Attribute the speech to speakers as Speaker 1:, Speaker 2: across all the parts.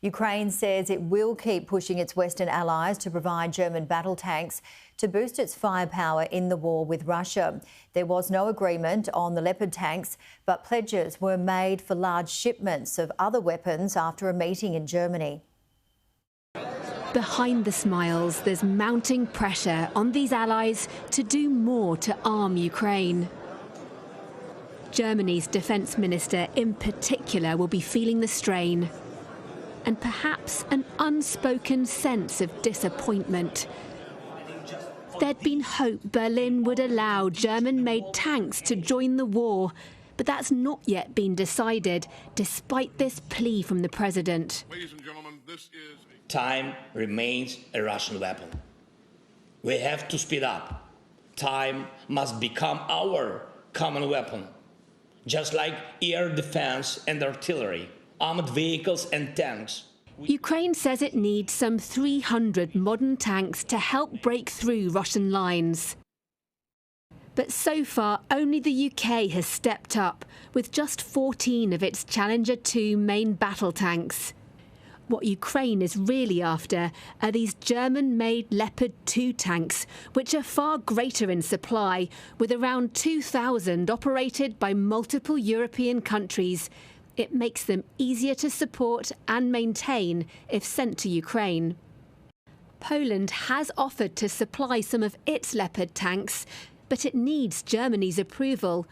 Speaker 1: Ukraine says it will keep pushing its Western allies to provide German battle tanks to boost its firepower in the war with Russia. There was no agreement on the Leopard tanks, but pledges were made for large shipments of other weapons after a meeting in Germany.
Speaker 2: Behind the smiles, there's mounting pressure on these allies to do more to arm Ukraine. Germany's defence minister in particular will be feeling the strain, and perhaps an unspoken sense of disappointment. There'd been hope Berlin would allow German-made tanks to join the war, but that's not yet been decided, despite this plea from the president.
Speaker 3: Ladies and gentlemen, this is...
Speaker 4: Time remains a Russian weapon. We have to speed up. Time must become our common weapon, just like air defense and artillery, armored vehicles and tanks.
Speaker 2: Ukraine says it needs some 300 modern tanks to help break through Russian lines. But so far, only the UK has stepped up, with just 14 of its Challenger 2 main battle tanks. What Ukraine is really after are these German-made Leopard 2 tanks, which are far greater in supply, with around 2,000 operated by multiple European countries. It makes them easier to support and maintain if sent to Ukraine. Poland has offered to supply some of its Leopard tanks, but it needs Germany's approval.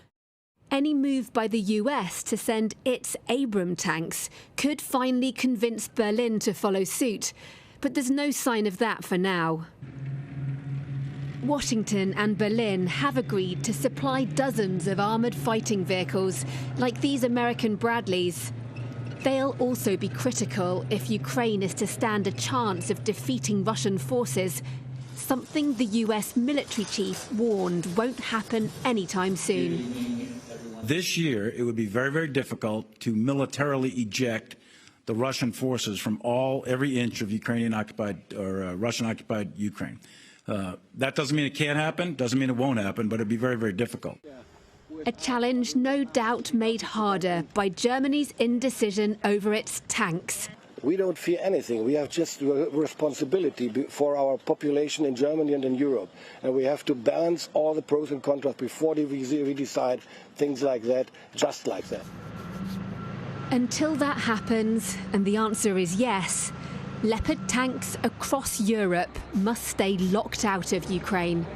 Speaker 2: Any move by the US to send its Abrams tanks could finally convince Berlin to follow suit, but there's no sign of that for now. Washington and Berlin have agreed to supply dozens of armoured fighting vehicles, like these American Bradleys. They'll also be critical if Ukraine is to stand a chance of defeating Russian forces, something the US military chief warned won't happen anytime soon.
Speaker 5: This year, it would be very, very difficult to militarily eject the Russian forces from every inch of Ukrainian-occupied or Russian-occupied Ukraine. That doesn't mean it can't happen, doesn't mean it won't happen, but it'd be very, very difficult.
Speaker 2: A challenge no doubt made harder by Germany's indecision over its tanks.
Speaker 6: We don't fear anything. We have just a responsibility for our population in Germany and in Europe. And we have to balance all the pros and cons before we decide things like that, just like that.
Speaker 2: Until that happens, and the answer is yes, Leopard tanks across Europe must stay locked out of Ukraine.